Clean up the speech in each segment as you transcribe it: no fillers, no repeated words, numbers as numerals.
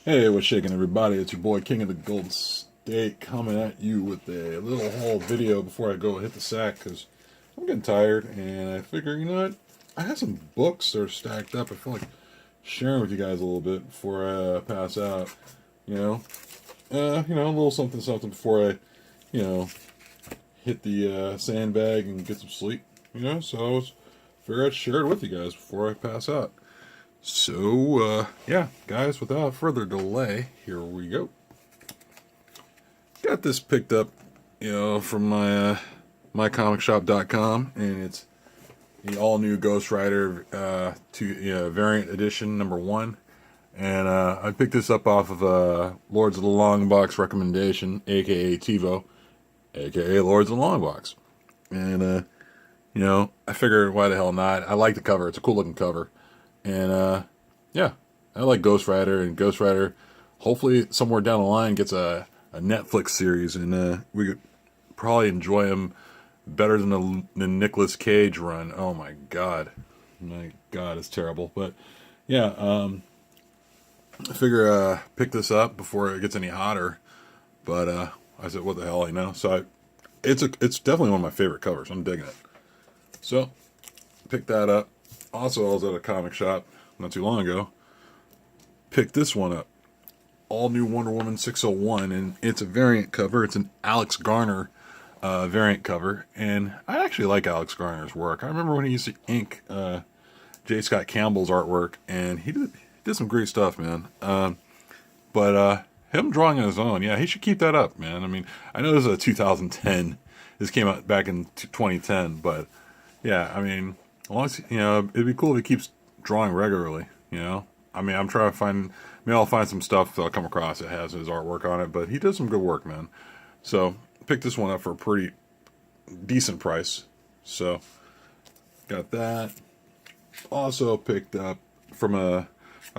Hey, what's shaking, everybody? It's your boy King of the Golden State coming at you with a little haul video before I go hit the sack because I'm getting tired and I figure, you know what? I have some books that are stacked up. I feel like sharing with you guys a little bit before I pass out. You know, a little something, something before I, you know, hit the sandbag and get some sleep. So I was figured I'd share it with you guys before I pass out. So, yeah, guys, without further delay, here we go. Got this picked up, from my mycomicshop.com, and it's the all-new Ghost Rider variant edition #1. And I picked this up off of Lords of the Long Box recommendation, aka TiVo, aka Lords of the Long Box. And, I figured, why the hell not? I like the cover. It's a cool-looking cover. And yeah, I like Ghost Rider, and Ghost Rider hopefully somewhere down the line gets a Netflix series, and we could probably enjoy him better than the Nicolas Cage run. Oh my god, it's terrible. But yeah, I figure pick this up before it gets any hotter. But I said, what the hell, So it's definitely one of my favorite covers. I'm digging it. So pick that up. Also, I was at a comic shop not too long ago. Picked this one up. All new Wonder Woman 601, and it's a variant cover. It's an Alex Garner variant cover, and I actually like Alex Garner's work. I remember when he used to ink J. Scott Campbell's artwork, and he did some great stuff, man. But him drawing on his own, yeah, he should keep that up, man. I mean, I know this is a 2010. This came out back in 2010, but yeah, I mean, as long as, it'd be cool if he keeps drawing regularly. I mean, I'm trying to find, maybe I'll find some stuff that I'll come across that has his artwork on it, but he does some good work, man. So, picked this one up for a pretty decent price. So, got that. Also picked up I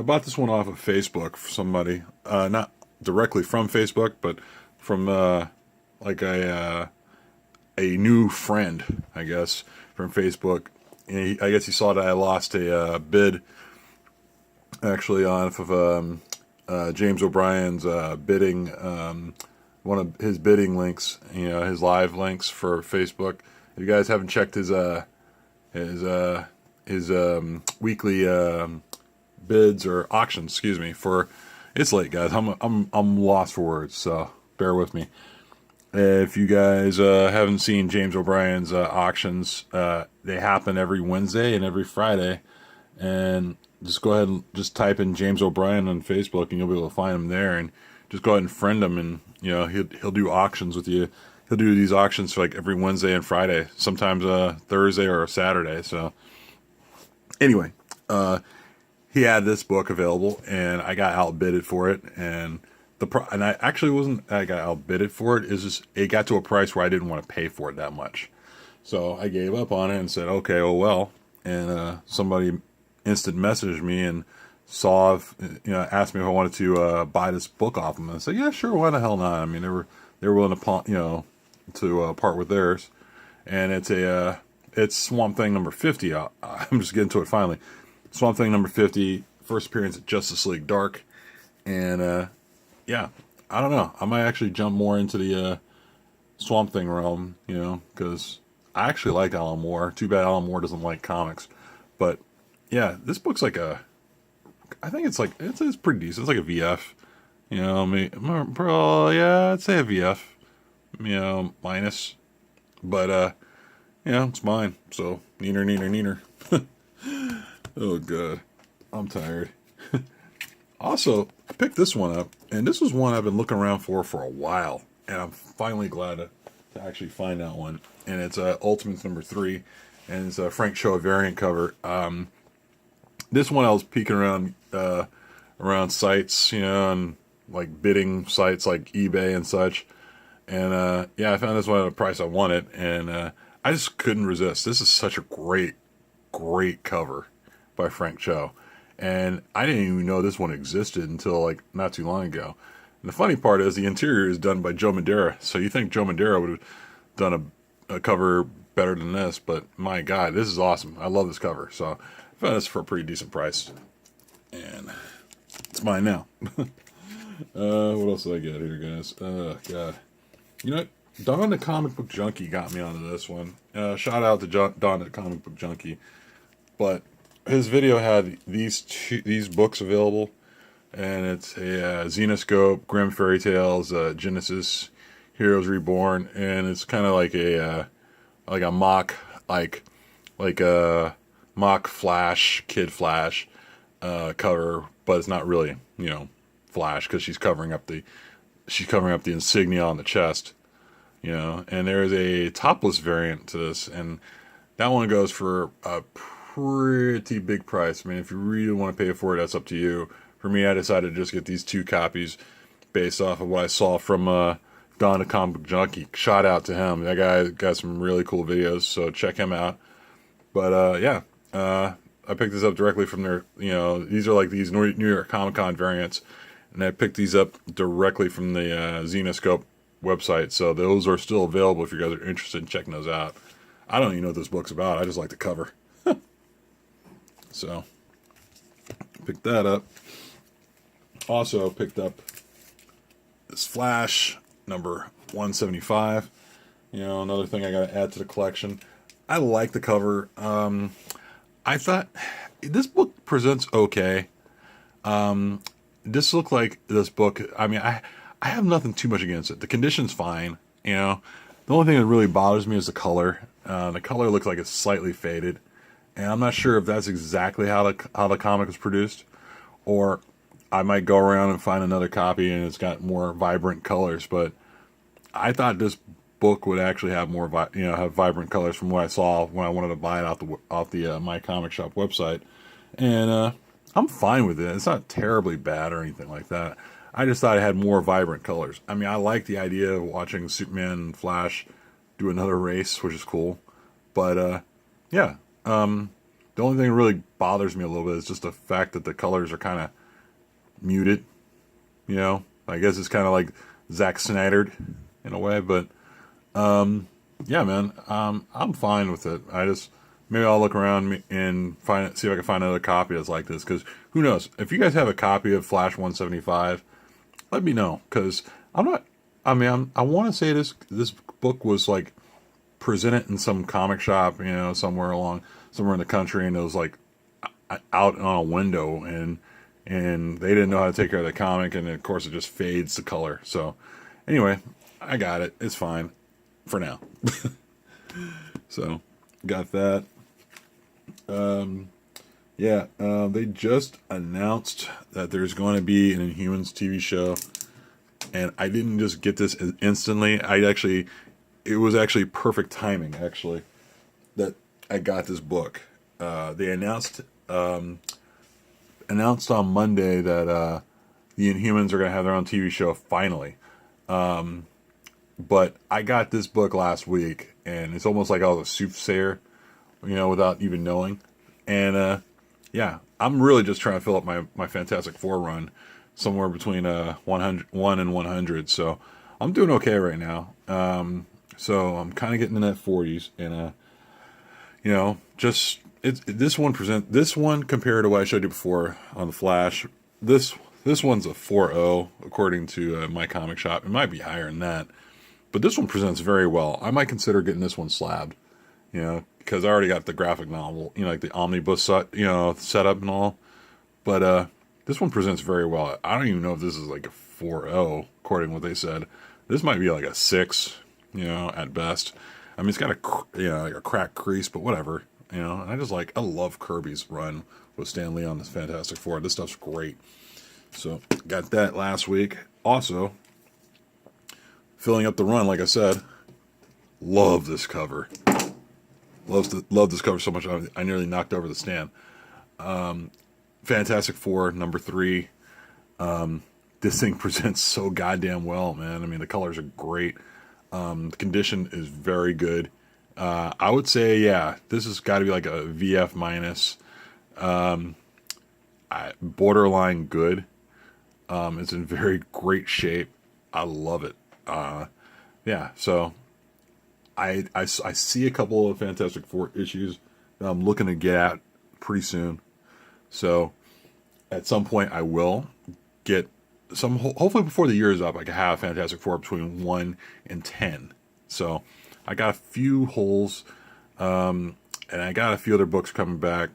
bought this one off of Facebook for somebody, not directly from Facebook, but from, like a new friend, I guess, from Facebook. And I guess he saw that I lost a bid, actually, off of James O'Brien's bidding, one of his bidding links, his live links for Facebook. If you guys haven't checked his weekly bids or auctions, excuse me, for it's late, guys. I'm lost for words, so bear with me. If you guys haven't seen James O'Brien's auctions, they happen every Wednesday and every Friday. And just go ahead and just type in James O'Brien on Facebook, and you'll be able to find him there. And just go ahead and friend him, and he'll do auctions with you. He'll do these auctions for like every Wednesday and Friday, sometimes Thursday or a Saturday. So anyway, he had this book available, and I got outbidded for it, and and I actually wasn't. I got outbidded for it. Is just it got to a price where I didn't want to pay for it that much, so I gave up on it and said, okay, oh well. And somebody instant messaged me and saw if, asked me if I wanted to buy this book off them, and I said, yeah, sure, why the hell not? I mean, they were willing to to part with theirs, and it's Swamp Thing number 50. I'm just getting to it finally. Swamp Thing number 50, first appearance at Justice League Dark, and yeah, I don't know. I might actually jump more into the Swamp Thing realm, because I actually like Alan Moore. Too bad Alan Moore doesn't like comics. But yeah, this book's like I think it's pretty decent. It's like a VF, yeah, I'd say a VF, minus. But it's mine. So neener. Oh god, I'm tired. Also, I picked this one up, and this was one I've been looking around for a while, and I'm finally glad to actually find that one. And it's Ultimates #3, and it's a Frank Cho variant cover. This one I was peeking around sites, and like bidding sites like eBay and such, and I found this one at a price I wanted, and I just couldn't resist. This is such a great cover by Frank Cho. And I didn't even know this one existed until like not too long ago. And the funny part is the interior is done by Joe Madeira. So you think Joe Madeira would have done a cover better than this, but my god, this is awesome. I love this cover. So I found this for a pretty decent price. And it's mine now. What else did I get here, guys? God. You know what? Don the Comic Book Junkie got me onto this one. Shout out to Don the Comic Book Junkie. But his video had these books available, and it's a Xenoscope, Grimm Fairy Tales, Genesis, Heroes Reborn, and it's kind of like a mock like a mock Flash, Kid Flash cover, but it's not really Flash because she's covering up the insignia on the chest, and there's a topless variant to this, and that one goes for a pretty big price. I mean, if you really want to pay for it, that's up to you. For me, I decided to just get these 2 copies based off of what I saw from Don the Comic Junkie. Shout out to him. That guy got some really cool videos, so check him out. But yeah, I picked this up directly from their, these are like these New York Comic Con variants, and I picked these up directly from the Xenoscope website, so those are still available if you guys are interested in checking those out. I don't even know what this book's about. I just like the cover. So, picked that up. Also picked up this Flash number 175. Another thing I got to add to the collection. I like the cover. I thought this book presents okay. This looked like this book. I mean, I have nothing too much against it. The condition's fine. The only thing that really bothers me is the color. The color looks like it's slightly faded, and I'm not sure if that's exactly how the comic was produced, or I might go around and find another copy and it's got more vibrant colors. But I thought this book would actually have more, have vibrant colors from what I saw when I wanted to buy it off the My Comic Shop website, and I'm fine with it. It's not terribly bad or anything like that. I just thought it had more vibrant colors. I mean, I like the idea of watching Superman and Flash do another race, which is cool. But yeah, the only thing that really bothers me a little bit is just the fact that the colors are kind of muted. I guess it's kind of like Zack Snydered in a way, but yeah, man, I'm fine with it. Maybe I'll look around and see if I can find another copy that's like this, because who knows? If you guys have a copy of Flash 175, let me know, because I want to say this book was like presented in some comic shop, somewhere in the country, and it was like out on a window, and they didn't know how to take care of the comic, and of course it just fades the color. So anyway, I got it. It's fine for now. So got that. They just announced that there's going to be an Inhumans TV show, and I didn't just get this instantly. It was actually perfect timing, actually, that I got this book. They announced on Monday that the Inhumans are going to have their own TV show finally. But I got this book last week, and it's almost like I was a soothsayer, without even knowing. And yeah, I'm really just trying to fill up my Fantastic Four run somewhere between 101 and 100. So I'm doing okay right now. So I'm kind of getting in that 40s, and this one compared to what I showed you before on the Flash. This one's a 4.0 according to My Comic Shop. It might be higher than that, but this one presents very well. I might consider getting this one slabbed, because I already got the graphic novel, like the omnibus setup and all. But this one presents very well. I don't even know if this is like a 4.0 according to what they said. This might be like a 6, at best. I mean, it's got like a cracked crease, but whatever, And I love Kirbys Run with Stan Lee on this Fantastic Four. This stuff's great. So got that last week. Also, filling up the run, like I said. Love this cover. Love this cover so much I nearly knocked over the stand. Fantastic Four number 3. This thing presents so goddamn well, man. I mean, the colors are great. The condition is very good. I would say, yeah, this has got to be like a VF minus. Borderline good. It's in very great shape. I love it. Yeah, so I see a couple of Fantastic Four issues that I'm looking to get at pretty soon. So at some point I will get hopefully before the year is up, I can have Fantastic Four between 1 and 10. So I got a few holes, and I got a few other books coming back,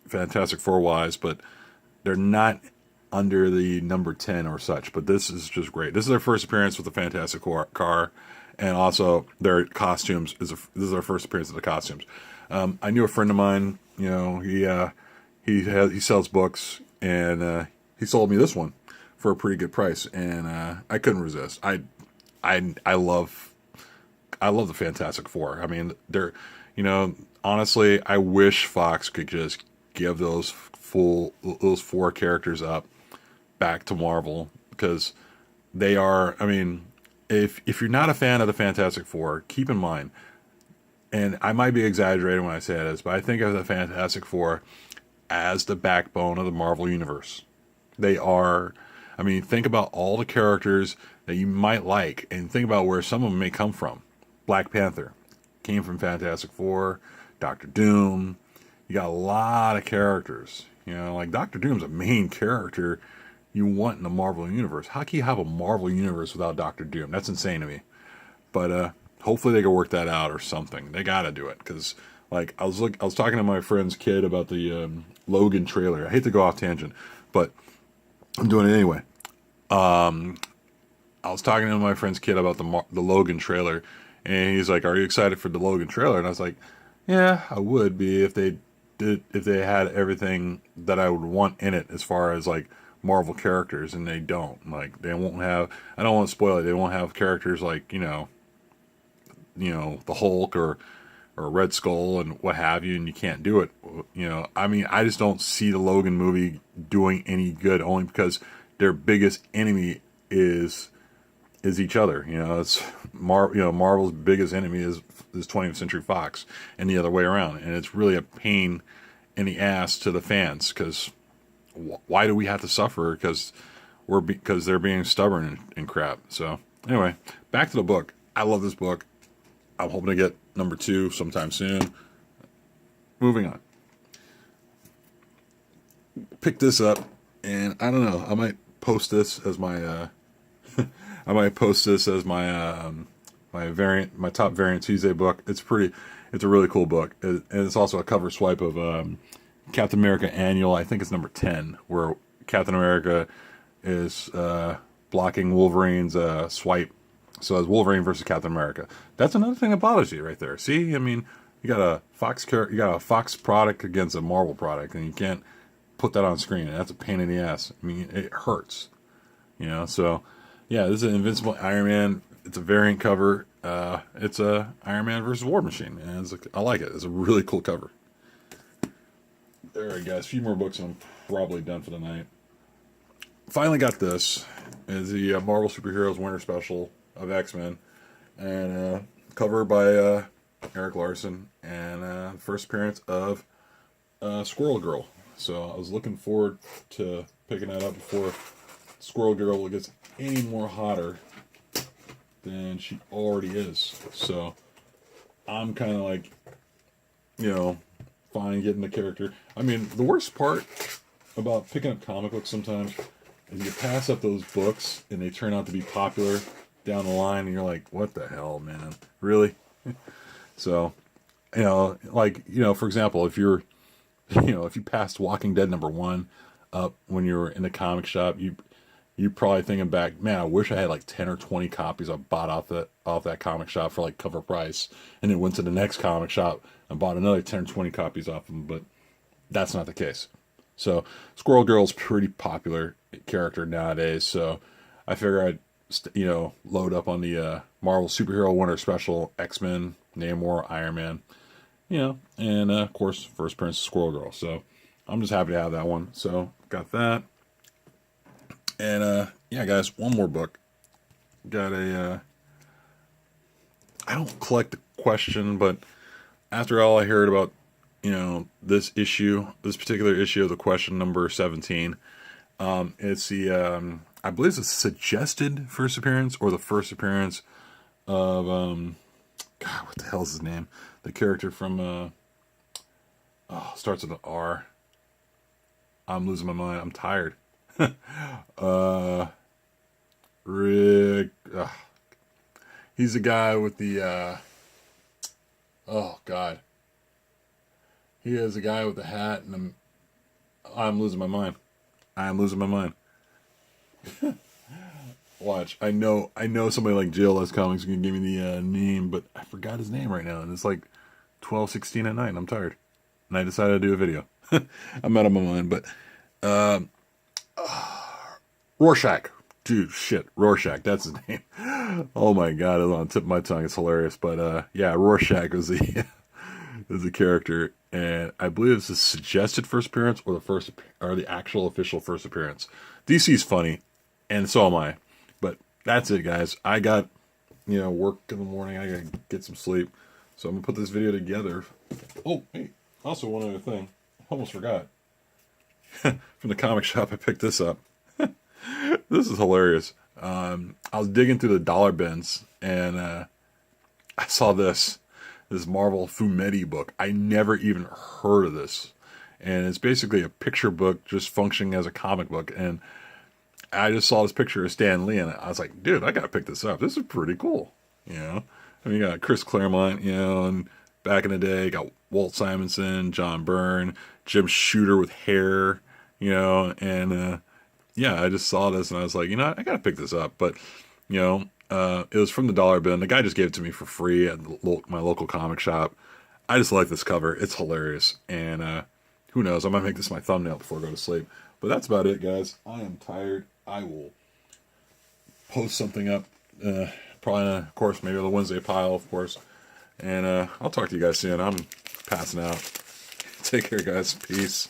Fantastic Four wise, but they're not under the number 10 or such. But this is just great. This is their first appearance with the Fantastic Four car, and also their costumes. This is their first appearance of the costumes. I knew a friend of mine. He sells books, and he sold me this one for a pretty good price, and I couldn't resist. I love the Fantastic Four. I mean, honestly, I wish Fox could just give those four characters up back to Marvel, because they are. I mean, if you're not a fan of the Fantastic Four, keep in mind, and I might be exaggerating when I say this, but I think of the Fantastic Four as the backbone of the Marvel Universe. They are. I mean, think about all the characters that you might like, and think about where some of them may come from. Black Panther came from Fantastic Four. Doctor Doom. You got a lot of characters. Like Doctor Doom's a main character you want in the Marvel Universe. How can you have a Marvel Universe without Doctor Doom? That's insane to me. But hopefully they can work that out or something. They got to do it, because like I was talking to my friend's kid about the Logan trailer. I hate to go off tangent, but I'm doing it anyway. I was talking to my friend's kid about the Logan trailer, and he's like, "Are you excited for the Logan trailer?" And I was like, "Yeah, I would be if they had everything that I would want in it as far as like Marvel characters, and they don't. Like they won't have. I don't want to spoil it. They won't have characters like the Hulk or Red Skull and what have you, and you can't do it. I mean, I just don't see the Logan movie doing any good, only because their biggest enemy is each other. It's Marvel's biggest enemy is 20th Century Fox, and the other way around, and it's really a pain in the ass to the fans, because why do we have to suffer because they're being stubborn and crap. So anyway, back to the book. I love this book. I'm hoping to get number 2 sometime soon. Moving on. Pick this up, and I don't know. I might post this as my. my top variant Tuesday book. It's a really cool book, and it's also a cover swipe of Captain America Annual. I think it's number 10, where Captain America is blocking Wolverine's swipe. So it's Wolverine versus Captain America. That's another thing that bothers you right there. See, I mean, you got a Fox product against a Marvel product, and you can't put that on screen. And that's a pain in the ass. I mean, it hurts. So yeah, this is an Invincible Iron Man. It's a variant cover. It's a Iron Man versus War Machine, and I like it. It's a really cool cover. All right, guys, a few more books, and I'm probably done for the night. Finally got this. Is the Marvel Superheroes Winter Special of X-Men, and cover by Eric Larson, and first appearance of Squirrel Girl. So I was looking forward to picking that up before Squirrel Girl gets any more hotter than she already is. So I'm kind of like, fine getting the character. I mean, the worst part about picking up comic books sometimes is you pass up those books and they turn out to be popular down the line, and you're like, what the hell, man? Really? So, for example, if you're, if you passed Walking Dead #1 up when you were in the comic shop, you probably thinking back, man, I wish I had like 10 or 20 copies I bought off that comic shop for like cover price, and then went to the next comic shop and bought another 10 or 20 copies off them. But that's not the case. So Squirrel Girl's pretty popular character nowadays. So I figure I'd load up on the Marvel Superhero Winter Special, X-Men, Namor, Iron Man, and of course first appearance of Squirrel Girl. So I'm just happy to have that one. So got that. And yeah, guys, one more book. Got a I don't collect the question, but after all I heard about this particular issue of the question number 17, it's the I believe it's a suggested first appearance, or the first appearance of God, what the hell is his name? The character from starts with an R. I'm losing my mind. I'm tired. Rick. He's the guy with the. Oh God. He is a guy with the hat, and I'm losing my mind. I'm losing my mind. Watch. I know somebody like JLS Comics can give me the name, but I forgot his name right now, and it's like 12:16 at night, and I'm tired. And I decided to do a video. I'm out of my mind, but Rorschach. Dude, shit. Rorschach, that's his name. Oh my god, it's on the tip of my tongue. It's hilarious. But yeah, Rorschach was the is the character, and I believe it's a suggested first appearance or the actual official first appearance. DC's funny, and so am I. But that's it, guys. I got work in the morning. I gotta get some sleep, so I'm gonna put this video together. Oh, hey, also one other thing, I almost forgot. From the comic shop, I picked this up. This is hilarious. I was digging through the dollar bins, and I saw this Marvel Fumetti book. I never even heard of this, and it's basically a picture book just functioning as a comic book. And I just saw this picture of Stan Lee, and I was like, dude, I gotta pick this up. This is pretty cool. I mean, you got Chris Claremont, and back in the day, you got Walt Simonson, John Byrne, Jim Shooter with hair, and yeah, I just saw this, and I was like, I gotta pick this up. But it was from the dollar bin. The guy just gave it to me for free at my local comic shop. I just like this cover. It's hilarious. And who knows? I might make this my thumbnail before I go to sleep. But that's about it, guys. I am tired. I will post something up. Probably, of course, maybe the Wednesday pile, of course. And I'll talk to you guys soon. I'm passing out. Take care, guys. Peace.